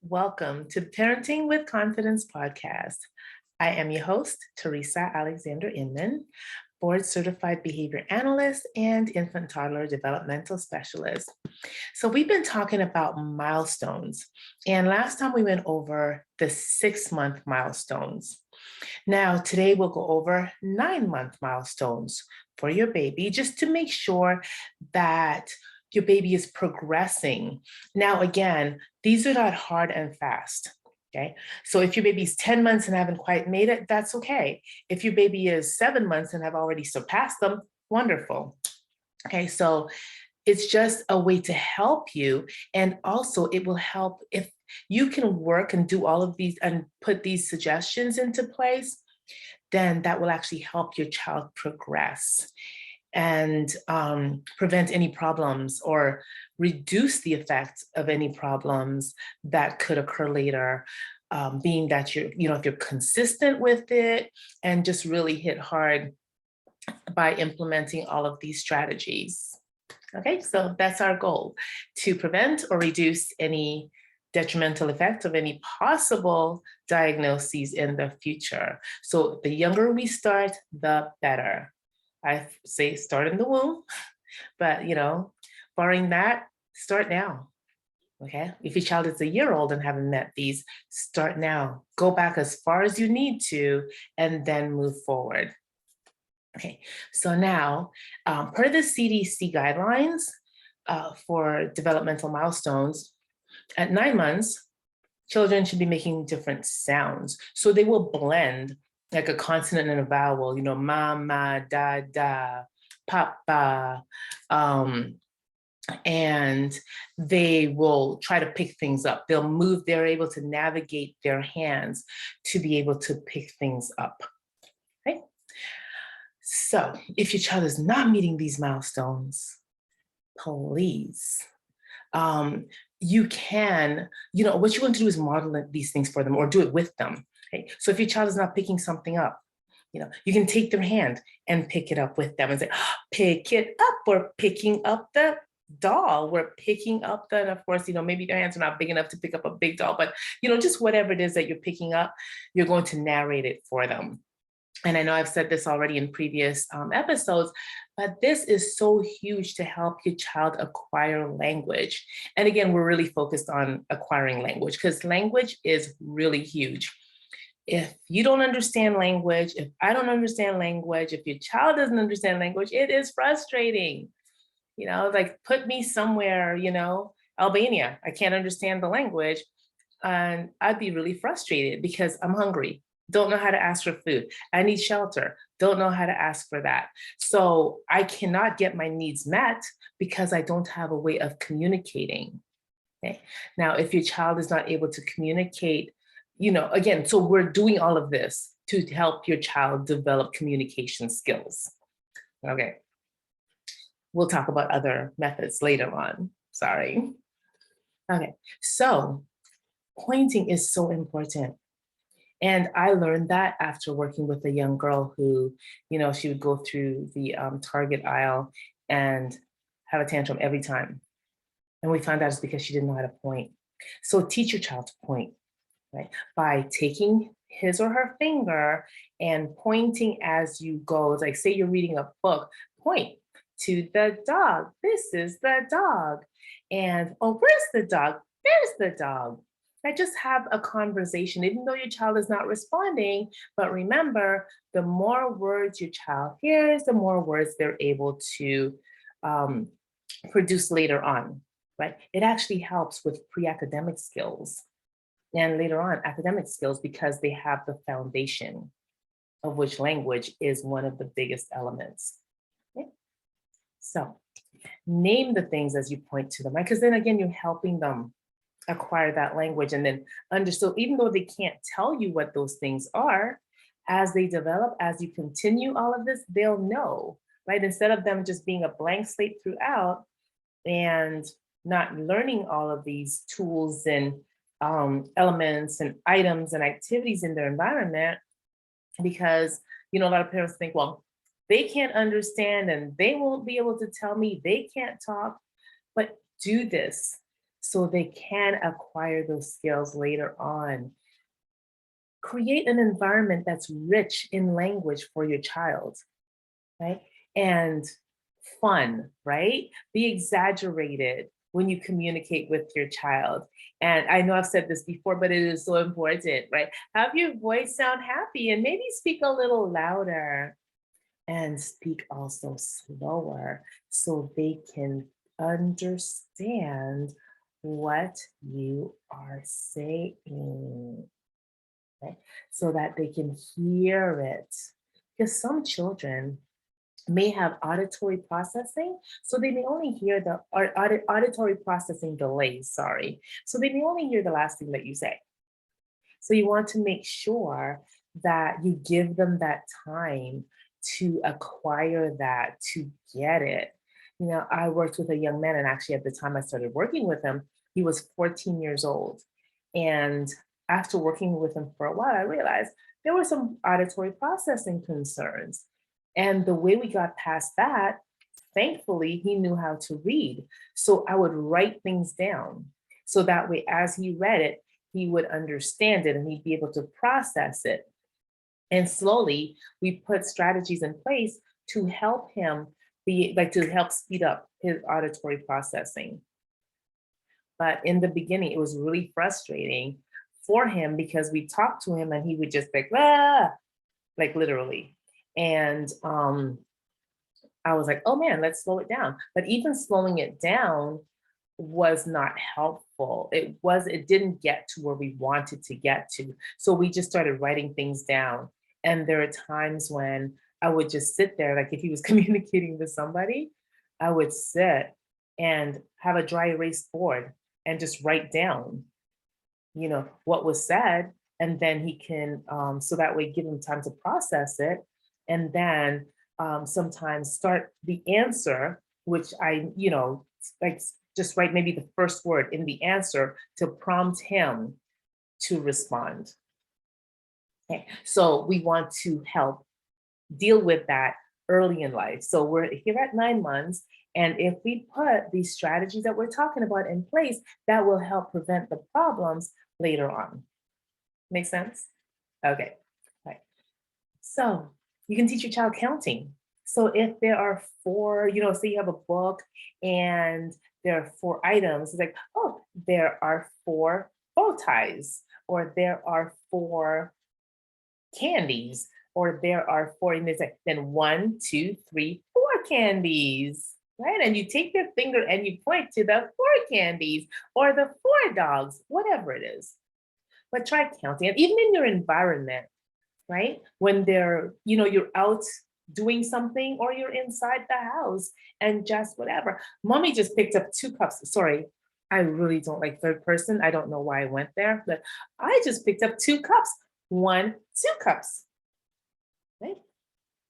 Welcome to Parenting with Confidence podcast. I am your host, Teresa Alexander Inman, board certified behavior analyst and infant toddler developmental specialist. So, we've been talking about milestones, and last time we went over the 6-month milestones. Now, today we'll go over 9-month milestones for your baby just to make sure that your baby is progressing. Now, again, these are not hard and fast. Okay. So if your baby's 10 months and haven't quite made it, that's okay. If your baby is 7 months and have already surpassed them, wonderful. Okay. So it's just a way to help you. And also, it will help if you can work and do all of these and put these suggestions into place, then that will actually help your child progress and prevent any problems or reduce the effects of any problems that could occur later. Being that if you're consistent with it and just really hit hard by implementing all of these strategies. Okay, so that's our goal, to prevent or reduce any detrimental effects of any possible diagnoses in the future. So the younger we start, the better. I say start in the womb, but barring that, start now. Okay. If your child is a year old and haven't met these, start now. Go back as far as you need to, and then move forward. Okay. So now, per the CDC guidelines for developmental milestones, at 9 months, children should be making different sounds. So they will blend like a consonant and a vowel, mama, da, da, papa, and they will try to pick things up. They're able to navigate their hands to be able to pick things up. Okay? So if your child is not meeting these milestones, please, you can, what you're going to do is model these things for them or do it with them. Okay? So if your child is not picking something up, you can take their hand and pick it up with them and say, pick it up. We're picking up the doll. We're picking up and of course, maybe their hands are not big enough to pick up a big doll, but, just whatever it is that you're picking up, you're going to narrate it for them. And I know I've said this already in previous episodes, but this is so huge to help your child acquire language. And again, we're really focused on acquiring language because language is really huge. If you don't understand language, if I don't understand language, if your child doesn't understand language, it is frustrating. Like put me somewhere, Albania, I can't understand the language. And I'd be really frustrated because I'm hungry, don't know how to ask for food. I need shelter, don't know how to ask for that. So I cannot get my needs met because I don't have a way of communicating. Okay. Now, if your child is not able to communicate, again, so we're doing all of this to help your child develop communication skills. Okay. We'll talk about other methods later on. Sorry. Okay. So pointing is so important. And I learned that after working with a young girl who, she would go through the Target aisle and have a tantrum every time. And we found out it's because she didn't know how to point. So teach your child to point, right? By taking his or her finger and pointing as you go. It's like, say you're reading a book, point to the dog. This is the dog. And, oh, where's the dog? There's the dog. Just have a conversation, even though your child is not responding. But remember, the more words your child hears, the more words they're able to produce later on, right? It actually helps with pre-academic skills and later on academic skills because they have the foundation of which language is one of the biggest elements. Okay? So name the things as you point to them, right? Because then again, you're helping them acquire that language and then understand, even though they can't tell you what those things are, as they develop, as you continue all of this, they'll know, right? Instead of them just being a blank slate throughout and not learning all of these tools and elements and items and activities in their environment, because, a lot of parents think, well, they can't understand and they won't be able to tell me, they can't talk, but do this. so they can acquire those skills later on. Create an environment that's rich in language for your child, right? And fun, right? Be exaggerated when you communicate with your child. And I know I've said this before, but it is so important, right? Have your voice sound happy and maybe speak a little louder and speak also slower so they can understand what you are saying, right? So that they can hear it. Because some children may have auditory processing, so they may only hear the auditory processing delays, sorry. So they may only hear the last thing that you say. So you want to make sure that you give them that time to acquire that, to get it. You know, I worked with a young man, and actually at the time I started working with him, he was 14 years old. And after working with him for a while, I realized there were some auditory processing concerns. And the way we got past that, thankfully, he knew how to read. So I would write things down. So that way, as he read it, he would understand it and he'd be able to process it. And slowly, we put strategies in place to help him be like to help speed up his auditory processing. But in the beginning, it was really frustrating for him because we talked to him and he would just like literally. And I was like, oh man, let's slow it down. But even slowing it down was not helpful. It didn't get to where we wanted to get to. So we just started writing things down. And there are times when I would just sit there, like if he was communicating with somebody, I would sit and have a dry erase board and just write down, what was said. And then he can, so that way give him time to process it. And then sometimes start the answer, which like just write maybe the first word in the answer to prompt him to respond. Okay. So we want to help deal with that early in life. So we're here at 9 months. And if we put these strategies that we're talking about in place, that will help prevent the problems later on. Make sense? Okay. Right. So you can teach your child counting. So if there are four, say you have a book and there are four items, it's like, oh, there are four bow ties, or there are four candies, or there are four, and it's like, then 1, 2, 3, 4 candies, right? And you take your finger and you point to the four candies or the four dogs, whatever it is. But try counting, and even in your environment, right? When you're out doing something or you're inside the house and just whatever. Mommy just picked up 2 cups. Sorry, I really don't like third person. I don't know why I went there, but I just picked up 2 cups. 1, 2 cups, right?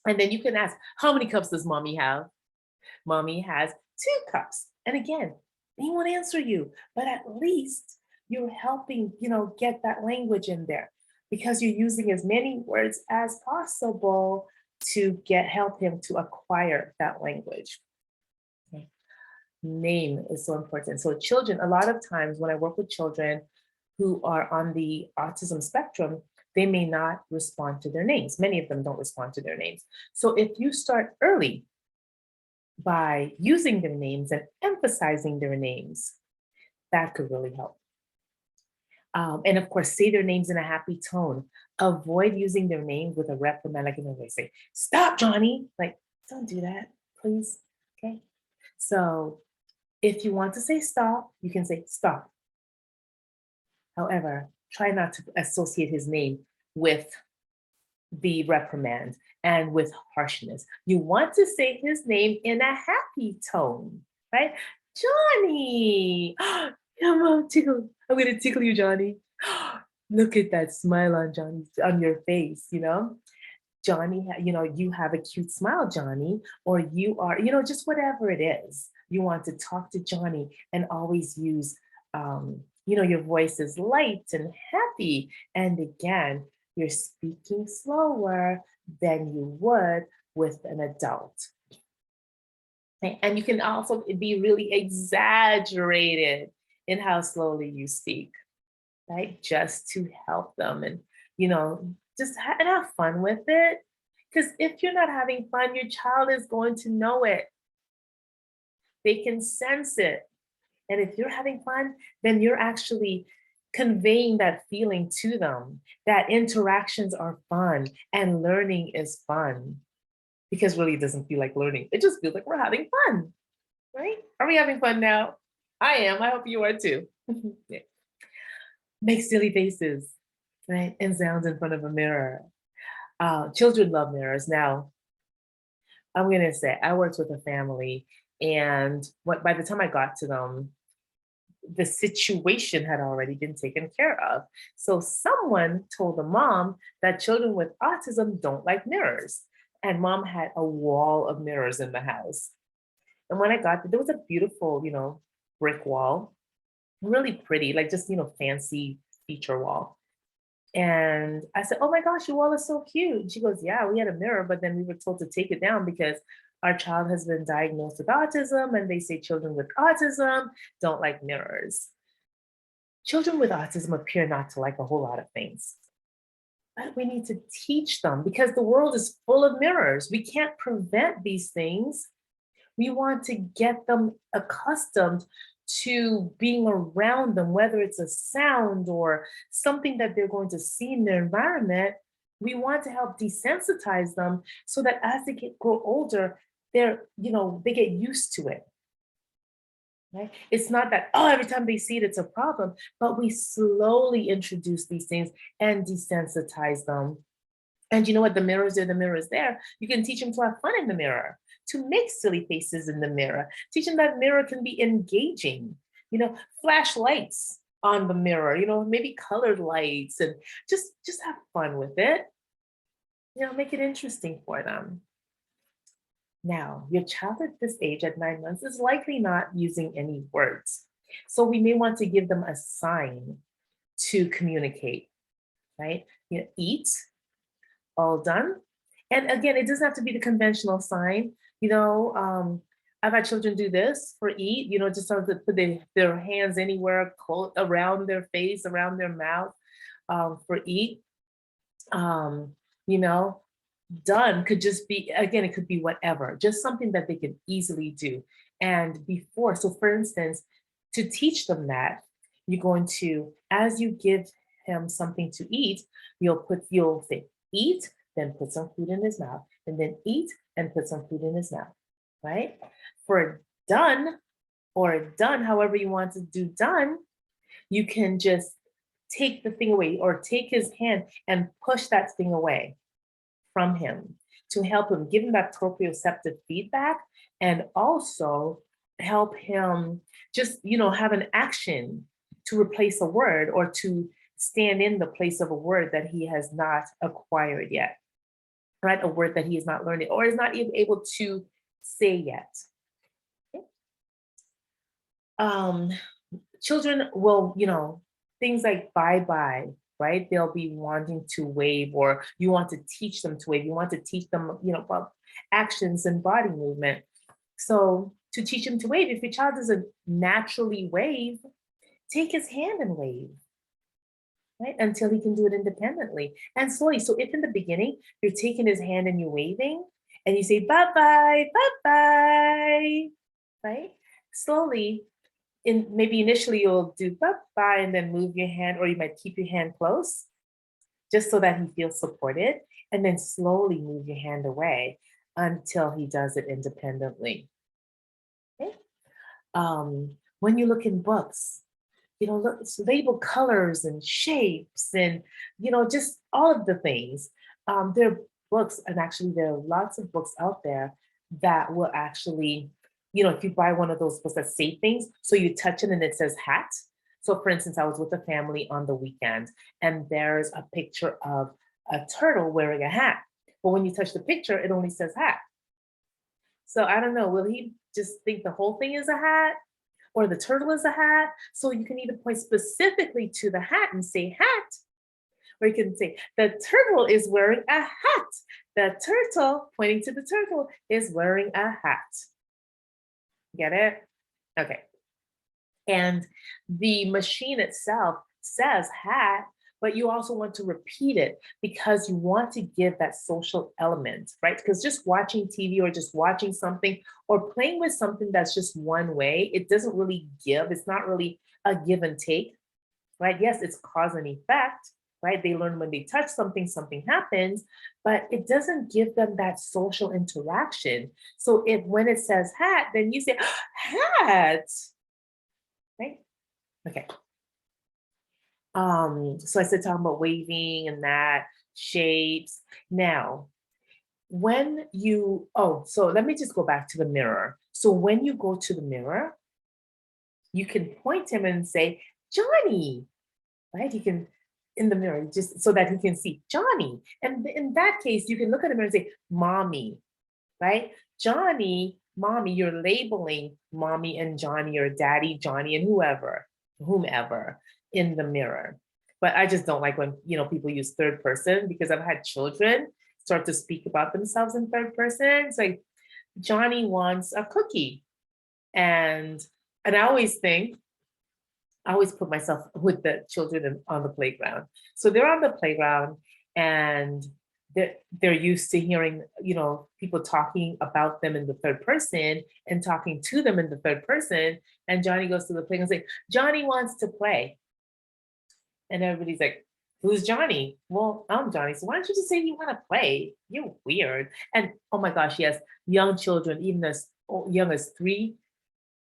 And then you can ask, how many cups does mommy have? Mommy has 2 cups. And again, they won't answer you, but at least you're helping, get that language in there because you're using as many words as possible to help him to acquire that language. Okay. Name is so important. So children, a lot of times when I work with children who are on the autism spectrum, they may not respond to their names. Many of them don't respond to their names. So if you start early by using their names and emphasizing their names, that could really help. And of course, say their names in a happy tone. Avoid using their names with a reprimand, like they say, "Stop, Johnny!" Like, don't do that, please. Okay. So, if you want to say stop, you can say stop. However, try not to associate his name with the reprimand and with harshness. You want to say his name in a happy tone, right? Johnny. Come on, tickle. I'm gonna tickle you, Johnny. Look at that smile on your face. Johnny, you have a cute smile, Johnny, or you are, just whatever it is. You want to talk to Johnny and always use, your voice is light and happy. And again, you're speaking slower than you would with an adult. And you can also be really exaggerated in how slowly you speak, right? Just to help them and, you know, just and have fun with it. Because if you're not having fun, your child is going to know it. They can sense it. And if you're having fun, then you're actually conveying that feeling to them that interactions are fun and learning is fun. Because really, it doesn't feel like learning, it just feels like we're having fun, right? Are we having fun now? I am. I hope you are too. Yeah. Make silly faces, right? And sounds in front of a mirror. Children love mirrors. Now, I'm going to say I worked with a family, and by the time I got to them, the situation had already been taken care of. So someone told the mom that children with autism don't like mirrors. And mom had a wall of mirrors in the house. And when I got there, there was a beautiful, brick wall, really pretty, like just, fancy feature wall. And I said, "Oh my gosh, your wall is so cute." And she goes, "Yeah, we had a mirror, but then we were told to take it down because our child has been diagnosed with autism, and they say children with autism don't like mirrors." Children with autism appear not to like a whole lot of things, but we need to teach them because the world is full of mirrors. We can't prevent these things. We want to get them accustomed to being around them, whether it's a sound or something that they're going to see in their environment. We want to help desensitize them so that as they grow older, they get used to it. Right? It's not that, oh, every time they see it, it's a problem, but we slowly introduce these things and desensitize them. And you know what? The mirrors are the mirrors there. You can teach them to have fun in the mirror, to make silly faces in the mirror. Teach them that mirror can be engaging. Flash lights on the mirror. Maybe colored lights, and just have fun with it. Make it interesting for them. Now, your child at this age, at 9 months, is likely not using any words. So we may want to give them a sign to communicate, right? Eat, all done. And again, it doesn't have to be the conventional sign. I've had children do this for eat, just so to put their hands anywhere close around their face, around their mouth, for eat. Um, you know, Done could just be, again, it could be whatever, just something that they can easily do. And so for instance, to teach them that, you're going to, as you give him something to eat, you'll say, eat, then put some food in his mouth, and then eat and put some food in his mouth, right? For done or done, however you want to do done, you can just take the thing away or take his hand and push that thing away from him to help him, give him that proprioceptive feedback, and also help him just, have an action to replace a word or to stand in the place of a word that he has not acquired yet, right? A word that he is not learning or is not even able to say yet. Okay. Children will, things like bye-bye, right? They'll be wanting to wave, or you want to teach them to wave. You want to teach them, about actions and body movement. So to teach them to wave, if your child doesn't naturally wave, take his hand and wave, right? Until he can do it independently and slowly. So if in the beginning you're taking his hand and you're waving and you say, bye-bye, bye-bye, right? Slowly, maybe initially you'll do bye-bye and then move your hand, or you might keep your hand close just so that he feels supported, and then slowly move your hand away until he does it independently. Okay? When you look in books, label colors and shapes and, just all of the things. There are books, and actually there are lots of books out there that will actually, if you buy one of those books that say things, so you touch it and it says hat. So for instance, I was with a family on the weekend and there's a picture of a turtle wearing a hat. But when you touch the picture, it only says hat. So I don't know, will he just think the whole thing is a hat? Or the turtle is a hat? So you can either point specifically to the hat and say hat, or you can say the turtle is wearing a hat. The turtle, pointing to the turtle, is wearing a hat. Get it? Okay. And the machine itself says hat, but you also want to repeat it because you want to give that social element, right? Because just watching TV or just watching something or playing with something that's just one way, it doesn't really give. It's not really a give and take, right? Yes, it's cause and effect, right? They learn when they touch something, something happens, but it doesn't give them that social interaction. So if when it says hat, then you say, hat, right? Okay. So I said talking about waving and that shapes. Now, when you, oh, so let me just go back to the mirror. So when you go to the mirror, you can point him and say, Johnny, right? He can in the mirror just so that he can see Johnny. And in that case, you can look at the mirror and say, Mommy, right? Johnny, Mommy, you're labeling Mommy and Johnny or Daddy, Johnny, and whomever in the mirror. But I just don't like when people use third person because I've had children start to speak about themselves in third person. It's like Johnny wants a cookie. And I always think I always put myself with the children on the playground. So they're on the playground and they're used to hearing, people talking about them in the third person and talking to them in the third person. And Johnny goes to the playground and say, Johnny wants to play. And everybody's like, who's Johnny? Well, I'm Johnny. So why don't you just say you want to play? You're weird. And oh my gosh, yes, young children, even as young as 3,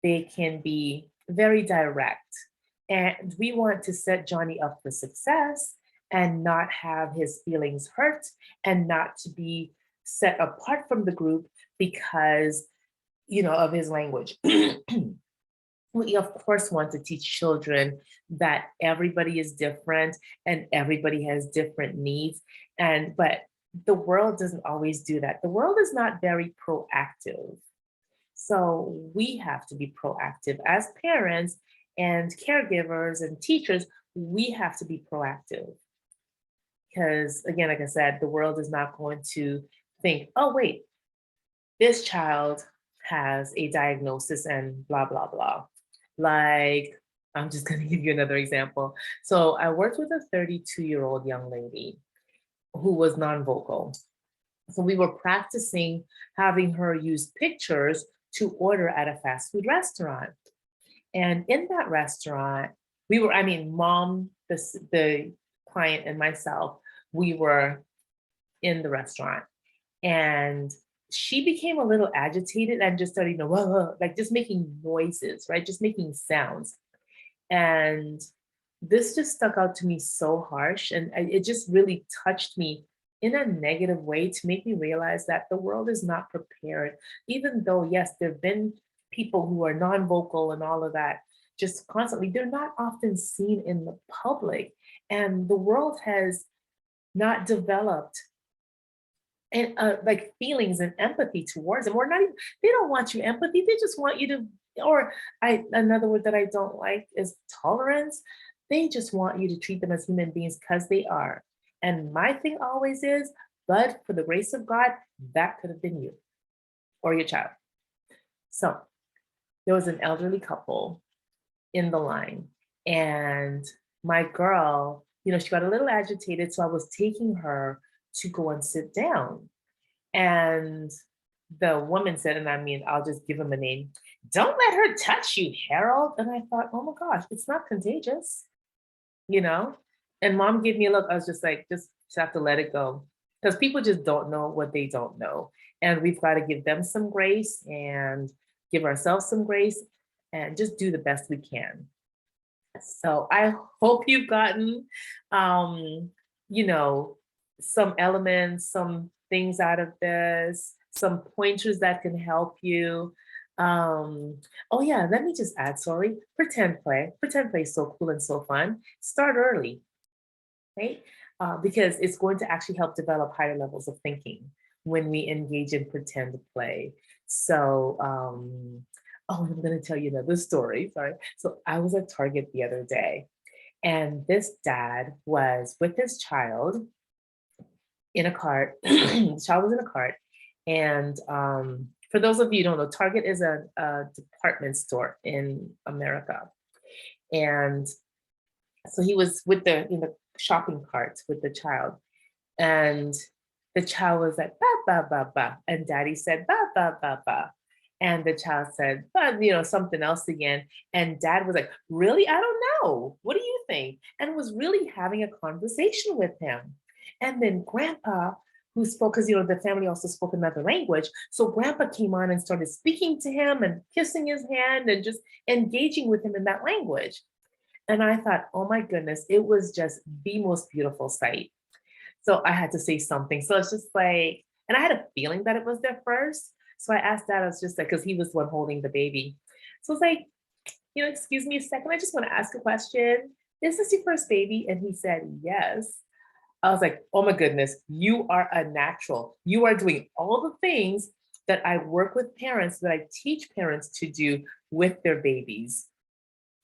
they can be very direct. And we want to set Johnny up for success and not have his feelings hurt and not to be set apart from the group because, of his language. We of course want to teach children that everybody is different and everybody has different needs. But the world doesn't always do that. The world is not very proactive. So we have to be proactive as parents and caregivers and teachers. We have to be proactive because, again, like I said, the world is not going to think, oh, wait, this child has a diagnosis and blah, blah, blah. Like, I'm just going to give you another example. So I worked with a 32-year-old young lady who was non-vocal. So we were practicing having her use pictures to order at a fast food restaurant. And in that restaurant, mom, the client, and myself, we were in the restaurant. And she became a little agitated and just started, like just making noises, right? Just making sounds. And this just stuck out to me so harsh. And it just really touched me in a negative way to make me realize that the world is not prepared. Even though, yes, there have been people who are non vocal and all of that, just constantly, they're not often seen in the public. And the world has not developed and like feelings and empathy towards them, or not even, they don't want you empathy, they just want you to, or another word that I don't like is tolerance. They just want you to treat them as human beings because they are. And my thing always is, but for the grace of God, that could have been you or your child. So there was an elderly couple in the line, and my girl, she got a little agitated, so I was taking her to go and sit down. And the woman said, and I'll just give him a name, don't let her touch you, Harold. And I thought, oh my gosh, it's not contagious, you know? And mom gave me a look. I was just like, just have to let it go. Because people just don't know what they don't know. And we've got to give them some grace and give ourselves some grace and just do the best we can. So I hope you've gotten, you know, some elements, some things out of this, some pointers that can help you. Oh yeah, let me just add, sorry, pretend play. Pretend play is so cool and so fun. Start early, right? Because it's going to actually help develop higher levels of thinking when we engage in pretend play. So, oh, I'm going to tell you another story. Sorry. So I was at Target the other day, and this dad was with his child in a cart. The child was in a cart. And for those of you who don't know, Target is a department store in America. And so he was with the in the shopping cart with the child, and the child was like ba ba ba ba, and daddy said ba ba ba ba, and the child said but something else again, and dad was like, really, I don't know, what do you think, and was really having a conversation with him. And then grandpa, who spoke, because the family also spoke another language, so grandpa came on and started speaking to him and kissing his hand and just engaging with him in that language. And I thought, oh my goodness, it was just the most beautiful sight. So I had to say something. So it's just like, and I had a feeling that it was their first. So I asked dad, I was just like, because he was the one holding the baby. So it's like, excuse me a second, I just want to ask a question. Is this your first baby? And he said, yes. I was like, oh my goodness, you are a natural. You are doing all the things that I work with parents, that I teach parents to do with their babies.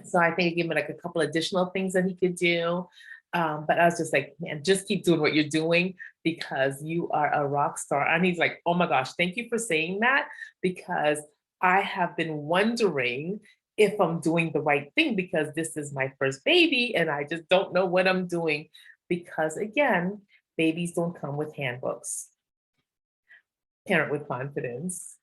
So I think I gave him like a couple additional things that he could do. But I was just like, man, just keep doing what you're doing because you are a rock star. And he's like, oh my gosh, thank you for saying that, because I have been wondering if I'm doing the right thing, because this is my first baby and I just don't know what I'm doing. Because again, babies don't come with handbooks. Parent with confidence.